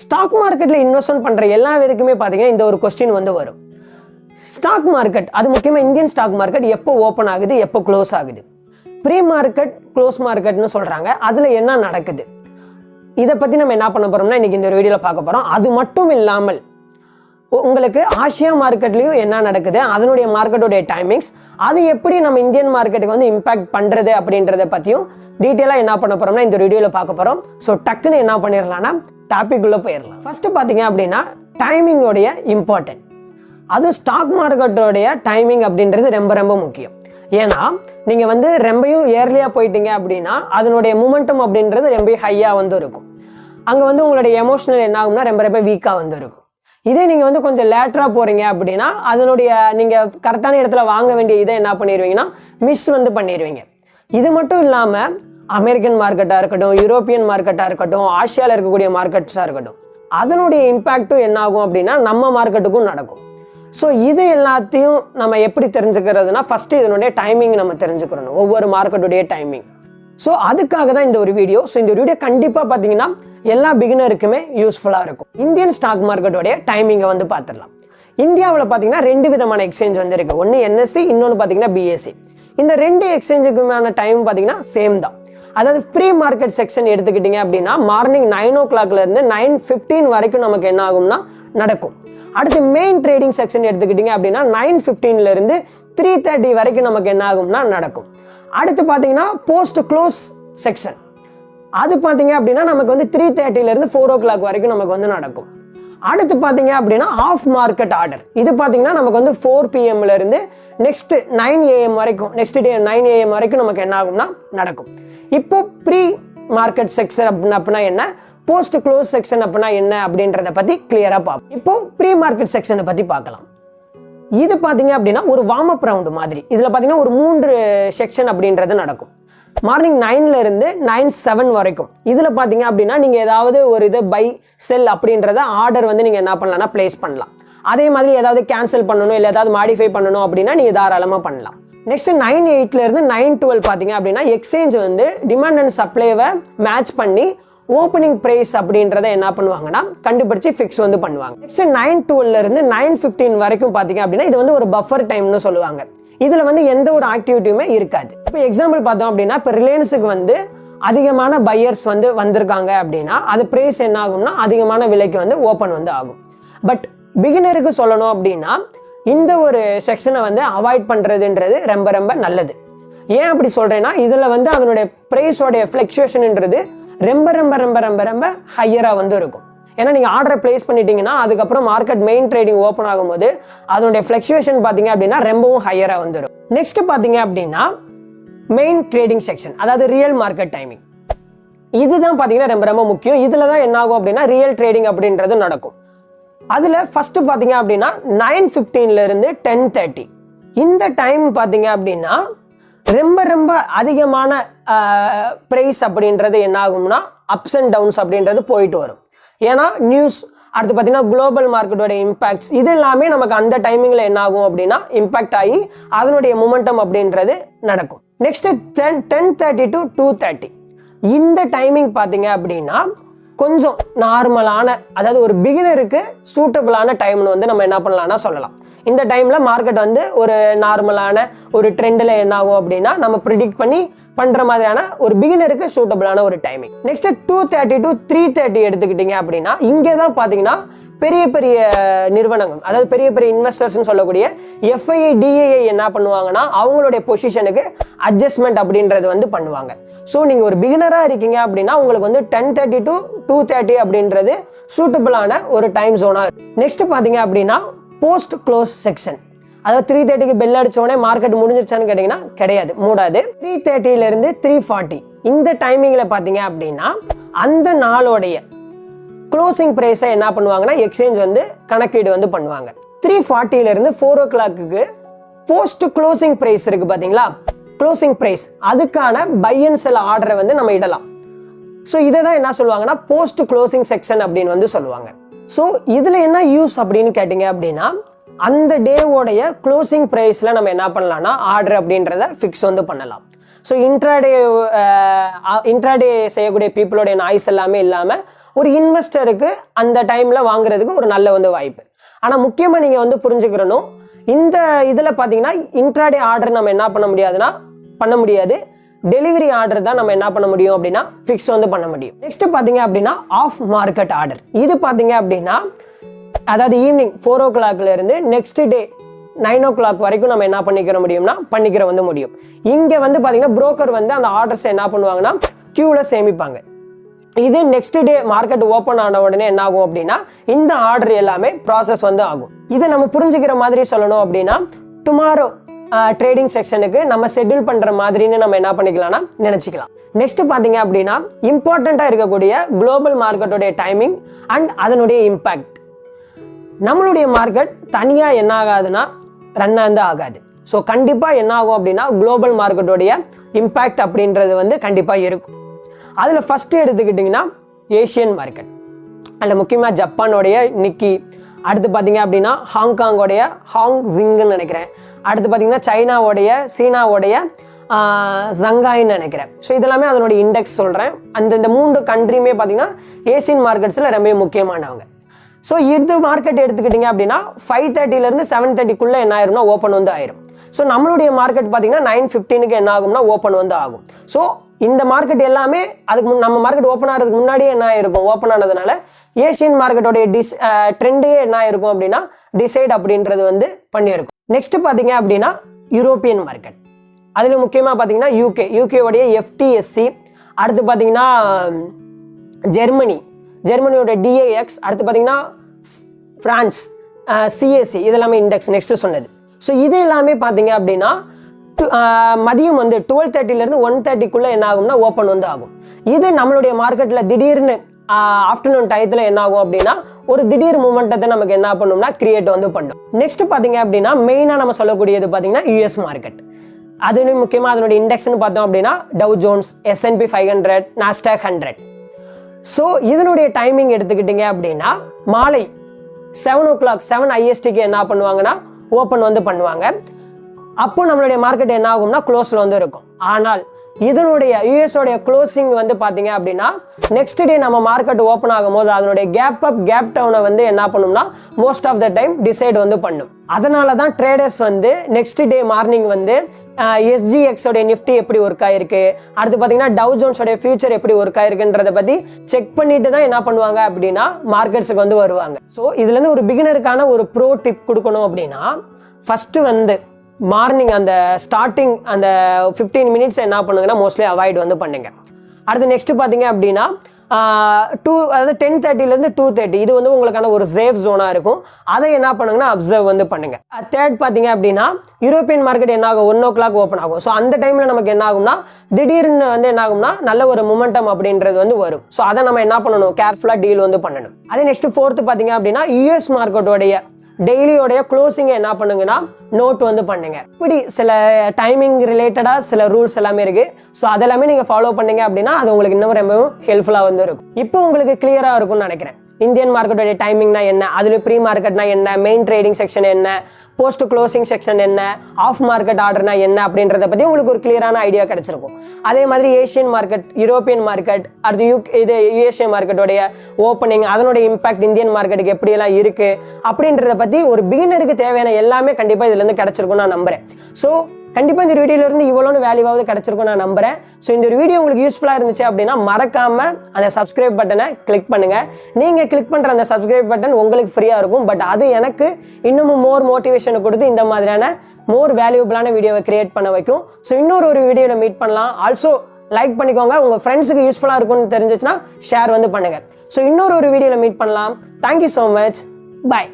Stock மார்க்கெட்டில் investment பண்ணுற எல்லா பேருக்குமே பார்த்தீங்கன்னா இந்த ஒரு கொஸ்டின் வந்து வரும். ஸ்டாக் மார்க்கெட், அது முக்கியமாக இந்தியன் ஸ்டாக் மார்க்கெட் எப்போ ஓப்பன் ஆகுது, எப்போ க்ளோஸ் ஆகுது, ப்ரீ மார்க்கெட் க்ளோஸ் மார்க்கெட்னு சொல்கிறாங்க, அதில் என்ன நடக்குது, இதை பற்றி நம்ம என்ன பண்ண போகிறோம்னா இன்றைக்கி இந்த ஒரு வீடியோவில் பார்க்க போகிறோம். அது மட்டும் இல்லாமல் உங்களுக்கு ஆசியா மார்க்கெட்லேயும் என்ன நடக்குது, அதனுடைய மார்க்கெட்டுடைய டைமிங்ஸ், அது எப்படி நம்ம இந்தியன் மார்க்கெட்டுக்கு வந்து இம்பாக்ட் பண்ணுறது அப்படின்றத பற்றியும் டீட்டெயிலாக என்ன பண்ண போகிறோம்னா இந்த வீடியோவில் பார்க்க போகிறோம். ஸோ டக்குன்னு என்ன பண்ணிடலாம்னா டாபிக்குள்ளே போயிடலாம். ஃபஸ்ட்டு பார்த்தீங்க அப்படின்னா டைமிங்கோடைய இம்பார்ட்டன்ட், அதுவும் ஸ்டாக் மார்க்கெட்டோடைய டைமிங் அப்படின்றது ரொம்ப ரொம்ப முக்கியம். ஏன்னா நீங்கள் வந்து ரொம்பவும் ஏர்லியாக போயிட்டீங்க அப்படின்னா அதனுடைய மூமெண்டம் அப்படின்றது ரொம்ப ஹையாக வந்து இருக்கும். அங்கே வந்து உங்களுடைய எமோஷனல் என்ன ஆகும்னா ரொம்ப ரொம்ப வீக்காக வந்து இருக்கும். இதே நீங்கள் வந்து கொஞ்சம் லேட்டராக போகிறீங்க அப்படின்னா அதனுடைய நீங்கள் கரெக்டான இடத்துல வாங்க வேண்டிய இதை என்ன பண்ணிடுவீங்கன்னா மிஸ் வந்து பண்ணிடுவீங்க. இது மட்டும் இல்லாமல் அமெரிக்கன் மார்க்கெட்டாக இருக்கட்டும், யூரோப்பியன் மார்க்கெட்டாக இருக்கட்டும், ஆசியாவில் இருக்கக்கூடிய மார்க்கெட்ஸாக இருக்கட்டும், அதனுடைய இம்பேக்டும் என்ன ஆகும் அப்படின்னா நம்ம மார்க்கெட்டுக்கும் நடக்கும். ஸோ இது எல்லாத்தையும் நம்ம எப்படி தெரிஞ்சுக்கிறதுனா ஃபஸ்ட்டு இதனுடைய டைமிங் நம்ம தெரிஞ்சுக்கிறணும், ஒவ்வொரு மார்க்கெட்டுடைய டைமிங். ஸோ அதுக்காக தான் இந்த ஒரு வீடியோ. ஸோ இந்த வீடியோ கண்டிப்பாக பார்த்தீங்கன்னா எல்லா பிகினருக்குமே யூஸ்ஃபுல்லாக இருக்கும். இந்தியன் ஸ்டாக் மார்க்கெட்டோடைய டைமிங்கை வந்து பார்த்துடலாம். இந்தியாவில் பார்த்தீங்கன்னா 2 விதமான எக்ஸ்சேஞ்ச் வந்து இருக்குது. ஒன்று NSE, இன்னொன்று பார்த்தீங்கன்னா BSE. இந்த 2 எக்ஸ்சேஞ்சுக்குமான டைம் பார்த்தீங்கன்னா சேம் தான். அதாவது ஃப்ரீ மார்க்கெட் செக்ஷன் எடுத்துக்கிட்டிங்க அப்படின்னா மார்னிங் 9 o'clockலேருந்து 9:15 வரைக்கும் நமக்கு என்ன ஆகும்னா நடக்கும். அடுத்து மெயின் ட்ரேடிங் செக்ஷன் எடுத்துக்கிட்டிங்க அப்படின்னா 9:15லேருந்து 3:30 வரைக்கும் நமக்கு என்ன ஆகும்னா நடக்கும். அடுத்து பார்த்தீங்கன்னா போஸ்ட் க்ளோஸ் செக்ஷன், அது பார்த்தீங்க அப்படின்னா நமக்கு வந்து 3:30லேருந்து 4 o'clock வரைக்கும் நமக்கு வந்து நடக்கும். அடுத்து பார்த்தீங்க அப்படின்னா ஆஃப் மார்க்கெட் ஆர்டர், இது பார்த்தீங்கன்னா நமக்கு வந்து 4 PM நெக்ஸ்ட் 9 AM வரைக்கும், நெக்ஸ்ட் டே 9 AM வரைக்கும் நமக்கு என்ன ஆகும்னா நடக்கும். இப்போ ப்ரீ மார்க்கெட் செக்ஷன் அப்படின்னா என்ன, போஸ்ட் க்ளோஸ் செக்ஷன் அப்படின்னா என்ன அப்படின்றத பற்றி கிளியராக பார்ப்போம். இப்போ ப்ரீ மார்க்கெட் செக்ஷனை பற்றி பார்க்கலாம். இது பார்த்தீங்க அப்படின்னா ஒரு வார்ம் அப் ரவுண்டு மாதிரி. இதில் பார்த்தீங்கன்னா ஒரு 3 செக்ஷன் அப்படின்றது நடக்கும். மார்னிங் 9லேருந்து 9:07 வரைக்கும். இதில் பார்த்தீங்க அப்படின்னா நீங்கள் ஏதாவது ஒரு இது பை செல் அப்படின்றத ஆர்டர் வந்து நீங்கள் என்ன பண்ணலாம்னா பிளேஸ் பண்ணலாம். அதே மாதிரி ஏதாவது கேன்சல் பண்ணணும் இல்லை ஏதாவது மாடிஃபை பண்ணணும் அப்படின்னா நீங்கள் தாராளமாக பண்ணலாம். நெக்ஸ்ட் 9:08லேருந்து 9:12 பார்த்தீங்க அப்படின்னா எக்ஸ்சேஞ்ச் வந்து டிமாண்ட் அண்ட் சப்ளைவை மேட்ச் பண்ணி ஓப்பனிங் ப்ரைஸ் அப்படின்றத என்ன பண்ணுவாங்கன்னா கண்டுபிடிச்சு ஃபிக்ஸ் வந்து பண்ணுவாங்க. நெக்ஸ்ட் 9:12லேருந்து 9:15 வரைக்கும் பார்த்தீங்க அப்படின்னா இது வந்து ஒரு பஃபர் டைம்னு சொல்லுவாங்க. இதில் வந்து எந்த ஒரு ஆக்டிவிட்டியுமே இருக்காது. இப்போ எக்ஸாம்பிள் பார்த்தோம் அப்படின்னா இப்போ ரிலையன்ஸுக்கு வந்து அதிகமான பையர்ஸ் வந்து வந்திருக்காங்க அப்படின்னா அது ப்ரைஸ் என்ன ஆகும்னா அதிகமான விலைக்கு வந்து ஓப்பன் வந்து ஆகும். பட் பிகினருக்கு சொல்லணும் அப்படின்னா இந்த ஒரு செக்ஷனை வந்து அவாய்ட் பண்ணுறதுன்றது ரொம்ப ரொம்ப நல்லது. ஏன் அப்படி சொல்கிறேன்னா இதில் வந்து அதனுடைய ப்ரைஸோடைய ஃப்ளக்சுவேஷன்ன்றது ரொம்ப ரொம்ப ரொம்ப ரொம்ப ரொம்ப ஹையராக வந்து இருக்கும். ஏன்னா நீங்கள் ஆர்டரை பிளேஸ் பண்ணிட்டீங்கன்னா அதுக்கப்புறம் மார்க்கெட் மெயின் ட்ரேடிங் ஓப்பன் ஆகும்போது அதனுடைய ஃப்ளக்சுவேஷன் பார்த்தீங்க அப்படின்னா ரொம்பவும் ஹையராக வந்துடும். நெக்ஸ்ட் பார்த்தீங்க அப்படின்னா மெயின் ட்ரேடிங் செக்ஷன், அதாவது ரியல் மார்க்கெட் டைமிங், இதுதான் பார்த்தீங்கன்னா ரொம்ப ரொம்ப முக்கியம். இதில் தான் என்ன ஆகும் அப்படின்னா ரியல் ட்ரேடிங் அப்படின்றது நடக்கும். அதில் ஃபஸ்ட்டு பார்த்தீங்க அப்படின்னா 9:15லேருந்து 10:30 இந்த டைம் பார்த்தீங்க அப்படின்னா ரொம்ப ரொம்ப அதிகமான ப்ரைஸ் அப்படின்றது என்ன ஆகும்னா அப்ஸ் அண்ட் டவுன்ஸ் அப்படின்றது போயிட்டு வரும். ஏன்னா நியூஸ், அடுத்து பார்த்தீங்கன்னா குளோபல் மார்க்கெட்டோட இம்பாக்ட்ஸ், இது எல்லாமே நமக்கு அந்த டைமிங்கில் என்ன ஆகும் அப்படின்னா இம்பாக்ட் ஆகி அதனுடைய மொமெண்டம் அப்படின்றது நடக்கும். நெக்ஸ்ட் 10:30 to 2:30 இந்த டைமிங் பார்த்தீங்க அப்படின்னா கொஞ்சம் நார்மலான, அதாவது ஒரு பிகினருக்கு சூட்டபிளான டைம்னு வந்து நம்ம என்ன பண்ணலாம்னா சொல்லலாம். இந்த டைமில் மார்க்கெட் வந்து ஒரு நார்மலான ஒரு ட்ரெண்டில் என்ன ஆகும் அப்படின்னா நம்ம ப்ரிடிக்ட் பண்ணி பண்ணுற மாதிரியான ஒரு பிகினருக்கு சூட்டபிளான ஒரு டைமிங். நெக்ஸ்ட் 2:30 to 3:30 எடுத்துக்கிட்டிங்க அப்படின்னா இங்கே தான் பார்த்தீங்கன்னா பெரிய பெரிய நிறுவனங்கள், அதாவது பெரிய பெரிய இன்வெஸ்டர்ஸ்னு சொல்லக்கூடிய FII DII என்ன பண்ணுவாங்கன்னா அவங்களுடைய பொசிஷனுக்கு அட்ஜஸ்ட்மெண்ட் அப்படின்றது வந்து பண்ணுவாங்க. ஸோ நீங்கள் ஒரு பிகினராக இருக்கீங்க அப்படின்னா உங்களுக்கு வந்து 10:30 to 2:30 அப்படின்றது சூட்டபிளான ஒரு டைம் ஜோனாக இருக்கும். நெக்ஸ்ட் பார்த்தீங்க அப்படின்னா போஸ்ட் க்ளோஸ் செக்ஷன், அதாவது 3:30க்கு பெல் அடித்தோடனே மார்க்கெட் முடிஞ்சிருச்சான்னு கேட்டிங்கன்னா கிடையாது, மூடாது. 3:30லேருந்து 3:40 இந்த டைமிங்கில் பார்த்தீங்க அப்படின்னா அந்த நாளோடைய க்ளோசிங் ப்ரைஸை என்ன பண்ணுவாங்கன்னா எக்ஸ்சேஞ்ச் வந்து கணக்கீடு வந்து பண்ணுவாங்க. 3:40லேருந்து 4 o'clockக்கு போஸ்ட் க்ளோசிங் ப்ரைஸ் இருக்குது பார்த்தீங்களா, க்ளோசிங் ப்ரைஸ், அதுக்கான பை அண்ட் செல் ஆர்டரை வந்து நம்ம இடலாம். ஸோ இதை தான் என்ன சொல்லுவாங்கன்னா போஸ்ட் க்ளோசிங் செக்ஷன் அப்படின்னு வந்து சொல்லுவாங்க. ஸோ இதில் என்ன யூஸ் அப்படின்னு கேட்டிங்க அப்படின்னா அந்த டேவோடைய க்ளோசிங் ப்ரைஸில் நம்ம என்ன பண்ணலாம்னா ஆர்டர் அப்படின்றத ஃபிக்ஸ் வந்து பண்ணலாம். ஸோ இன்ட்ராடே செய்யக்கூடிய பீப்புளோடைய நாய்ஸ் எல்லாமே இல்லாமல் ஒரு இன்வெஸ்டருக்கு அந்த டைமில் வாங்குறதுக்கு ஒரு நல்ல வந்து வாய்ப்பு. ஆனால் முக்கியமாக நீங்கள் வந்து புரிஞ்சுக்கிறணும், இந்த இதில் பார்த்தீங்கன்னா இன்ட்ராடே ஆர்டர் நம்ம என்ன பண்ண முடியாது. டெலிவரி ஆர்டர் தான் நம்ம என்ன பண்ண முடியும் அப்படின்னா ஃபிக்ஸ் வந்து பண்ண முடியும். நெக்ஸ்ட் பார்த்தீங்க அப்படின்னா ஆஃப் மார்க்கெட் ஆர்டர். இது பார்த்தீங்க அப்படின்னா அதாவது ஈவினிங் 4 o'clock இருந்து நெக்ஸ்ட் டே 9 o'clock வரைக்கும் நம்ம என்ன பண்ணிக்கிற முடியும். இங்கே வந்து பார்த்தீங்கன்னா புரோக்கர் வந்து அந்த ஆர்டர்ஸை என்ன பண்ணுவாங்கன்னா கியூவில் சேமிப்பாங்க. இது நெக்ஸ்ட் டே மார்க்கெட் ஓப்பன் ஆன உடனே என்ன ஆகும் அப்படின்னா இந்த ஆர்டர் எல்லாமே ப்ராசஸ் வந்து ஆகும். இதை நம்ம புரிஞ்சுக்கிற மாதிரி சொல்லணும் அப்படின்னா டுமாரோ ட்ரேடிங் செக்ஷனுக்கு நம்ம ஷெட்யூல் பண்ணுற மாதிரின்னு நம்ம என்ன பண்ணிக்கலாம்னா நினச்சிக்கலாம். நெக்ஸ்ட் பார்த்தீங்க அப்படின்னா இம்பார்ட்டண்ட்டாக இருக்கக்கூடிய குளோபல் மார்க்கெட்டோடைய டைமிங் அண்ட் அதனுடைய இம்பேக்ட். நம்மளுடைய மார்க்கெட் தனியாக என்ன ஆகாதுன்னா ரன் வந்து ஆகாது. ஸோ கண்டிப்பாக என்ன ஆகும் அப்படின்னா குளோபல் மார்க்கெட்டோடைய இம்பேக்ட் அப்படின்றது வந்து கண்டிப்பாக இருக்கும். அதில் ஃபஸ்ட்டு எடுத்துக்கிட்டிங்கன்னா ஏஷியன் மார்க்கெட், அதில் முக்கியமாக ஜப்பானோடைய நிக்கி, அடுத்து பார்த்தீங்க அப்படின்னா ஹாங்காங்கோடைய ஹாங் ஜிங்குன்னு நினைக்கிறேன், அடுத்து பார்த்தீங்கன்னா சைனாவோடைய சீனாவோடைய ஜங்காயின்னு நினைக்கிறேன். ஸோ இதெல்லாமே அதனுடைய இண்டெக்ஸ் சொல்கிறேன். இந்த 3 கண்ட்ரியுமே பார்த்தீங்கன்னா ஏசியன் மார்க்கெட்ஸில் ரொம்ப முக்கியமானவங்க. ஸோ இந்த மார்க்கெட் எடுத்துக்கிட்டிங்க அப்படின்னா 5:30 7:30 என்ன ஆயிரும்னா ஓப்பன் வந்து ஆயிரும். ஸோ நம்மளுடைய மார்க்கெட் பார்த்தீங்கன்னா 9:15 என்ன ஆகும்னா ஓப்பன் வந்து ஆகும். ஸோ இந்த மார்க்கெட் எல்லாமே நம்ம மார்க்கெட் ஓப்பன் ஆகிறதுக்கு முன்னாடியே என்ன ஆயிருக்கும், ஓப்பன் ஆனதுனால ஏஷியன் மார்க்கெட்டோடைய ட்ரெண்டே என்ன ஆயிருக்கும் அப்படின்னா டிசைட் அப்படின்றது வந்து பண்ணியிருக்கும். நெக்ஸ்ட் பார்த்தீங்க அப்படின்னா யூரோப்பியன் மார்க்கெட், அதில் முக்கியமாக பார்த்தீங்கன்னா யூகேவோடைய FTSE, அடுத்து பார்த்தீங்கன்னா ஜெர்மனியோட DAX, அடுத்து பார்த்தீங்கன்னா ஃப்ரான்ஸ் CAC, இதெல்லாமே இண்டெக்ஸ் நெக்ஸ்ட் சொன்னது. ஸோ இது எல்லாமே பார்த்தீங்க அப்படின்னா மதியம் வந்து 12:30 1:30 என்ன ஆகும்னா ஓப்பன் வந்து ஆகும். இது நம்மளுடைய மார்க்கெட்டில் திடீர்னு ஆஃப்டர்நூன் டயத்தில் என்ன ஆகும் அப்படின்னா ஒரு திடீர் மூமெண்ட்டத்தை நமக்கு என்ன பண்ணும்னா கிரியேட் வந்து பண்ணும். நெக்ஸ்ட் பார்த்தீங்க அப்படின்னா மெயினாக நம்ம சொல்லக்கூடியது பார்த்தீங்கன்னா US மார்க்கெட். அதுலேயும் முக்கியமாக அதனுடைய இண்டெக்ஸ்னு பார்த்தோம் அப்படின்னா tau Jones, S&P 500, Nasdaq 100. So இதனுடைய டைமிங் எடுத்துக்கிட்டிங்க அப்படின்னா மாலை 7 o'clock 7 ISTக்கு என்ன பண்ணுவாங்கன்னா ஓப்பன் வந்து பண்ணுவாங்க. அப்போ நம்மளுடைய மார்க்கெட் என்ன ஆகும்னா க்ளோஸில் வந்து இருக்கும். ஆனால் இதனுடைய யூஎஸோடைய க்ளோசிங் வந்து பார்த்தீங்க அப்படின்னா நெக்ஸ்ட் டே நம்ம மார்க்கெட் ஓப்பன் ஆகும் போது அதனுடைய கேப் டவுனை வந்து என்ன பண்ணும்னா most of the time decide வந்து பண்ணும். அதனால தான் ட்ரேடர்ஸ் வந்து நெக்ஸ்ட் டே மார்னிங் வந்து SGXோடைய நிஃப்டி எப்படி ஒர்க் ஆயிருக்கு, அடுத்து பார்த்தீங்கன்னா டவ் ஜோன்ஸோடைய ஃபியூச்சர் எப்படி ஒர்க் ஆயிருக்குன்றதை பற்றி செக் பண்ணிட்டு தான் என்ன பண்ணுவாங்க அப்படின்னா மார்க்கெட்ஸுக்கு வந்து வருவாங்க. ஸோ இதுலேருந்து ஒரு பிகினருக்கான ஒரு ப்ரோ டிப் கொடுக்கணும் அப்படின்னா ஃபஸ்ட்டு வந்து மார்னிங் அந்த ஸ்டார்டிங் அந்த 15 minutes என்ன பண்ணுங்கன்னா மோஸ்ட்லி அவாய்ட் வந்து பண்ணுங்க. அடுத்து நெக்ஸ்ட் பார்த்தீங்க அப்படின்னா 10:30 2:30 இது வந்து உங்களுக்கான ஒரு சேஃப் ஜோனாக இருக்கும். அதை என்ன பண்ணுங்கன்னா அப்சர்வ் வந்து பண்ணுங்க. தேர்ட் பார்த்தீங்க அப்படின்னா யூரோப்பியன் மார்க்கெட் என்ன ஆகும் 1 o'clock ஓப்பன் ஆகும். ஸோ அந்த டைமில் நமக்கு என்ன ஆகும்னா திடீர்னு வந்து என்ன ஆகும்னா நல்ல ஒரு மொமெண்டம் அப்படின்றது வந்து வரும். ஸோ அதை நம்ம என்ன பண்ணணும், கேர்ஃபுல்லாக டீல் வந்து பண்ணணும். அதே நெக்ஸ்ட் ஃபோர்த்து பார்த்தீங்க அப்படின்னா US மார்க்கெட்டோடைய டெய்லியோடைய க்ளோசிங்கை என்ன பண்ணுங்கன்னா நோட் வந்து பண்ணுங்க. இப்படி சில டைமிங் ரிலேட்டடாக சில ரூல்ஸ் எல்லாமே இருக்குது. ஸோ அதெல்லாமே நீங்கள் ஃபாலோ பண்ணீங்க அப்படின்னா அது உங்களுக்கு இன்னும் ரொம்பவும் ஹெல்ப்ஃபுல்லாக வந்து இருக்கும். இப்போ உங்களுக்கு கிளியராக இருக்கும்னு நினைக்கிறேன். இந்தியன் மார்க்கெட்டோடைய டைமிங்னா என்ன, அதில் ப்ரீ மார்க்கெட்னா என்ன, மெயின் ட்ரேடிங் செக்ஷன் என்ன, போஸ்ட் க்ளோசிங் செக்ஷன் என்ன, ஆஃப் மார்க்கெட் ஆர்டர்னா என்ன அப்படின்றத பற்றி உங்களுக்கு ஒரு கிளியரான ஐடியா கிடைச்சிருக்கும். அதே மாதிரி ஏஷியன் மார்க்கெட், யூரோப்பியன் மார்க்கெட், அடுத்து யூஎஸ்ஏ மார்க்கெட்டோடைய ஓப்பனிங், அதனுடைய இம்பாக்ட் இந்தியன் மார்க்கெட்டுக்கு எப்படியெல்லாம் இருக்குது அப்படின்றத பற்றி ஒரு பிகினருக்கு தேவையான எல்லாமே கண்டிப்பாக இதுலேருந்து கிடைச்சிருக்கும் நான் நம்புகிறேன். ஸோ கண்டிப்பாக இந்த வீடியோலேருந்து இவ்வளோன்னு வேல்யூவாவது கிடச்சிருக்கும் நான் நம்புகிறேன். ஸோ இந்த ஒரு வீடியோ உங்களுக்கு யூஸ்ஃபுல்லாக இருந்துச்சு அப்படின்னா மறக்காமல் அந்த சப்ஸ்கிரைப் பட்டனை கிளிக் பண்ணுங்கள். நீங்கள் கிளிக் பண்ணுற அந்த சப்ஸ்கிரைப் பட்டன் உங்களுக்கு ஃப்ரீயாக இருக்கும். பட் அது எனக்கு இன்னமும் மோர் மோட்டிவேஷனை கொடுத்து இந்த மாதிரியான மோர் வேல்யூபிளான வீடியோவை கிரியேட் பண்ண வைக்கும். ஸோ இன்னொரு வீடியோவில் மீட் பண்ணலாம். ஆல்சோ லைக் பண்ணிக்கோங்க. உங்கள் ஃப்ரெண்ட்ஸுக்கு யூஸ்ஃபுல்லாக இருக்கும்னு தெரிஞ்சிச்சுன்னா ஷேர் வந்து பண்ணுங்கள். ஸோ இன்னொரு வீடியோவில் மீட் பண்ணலாம். Thank you so much. பாய்.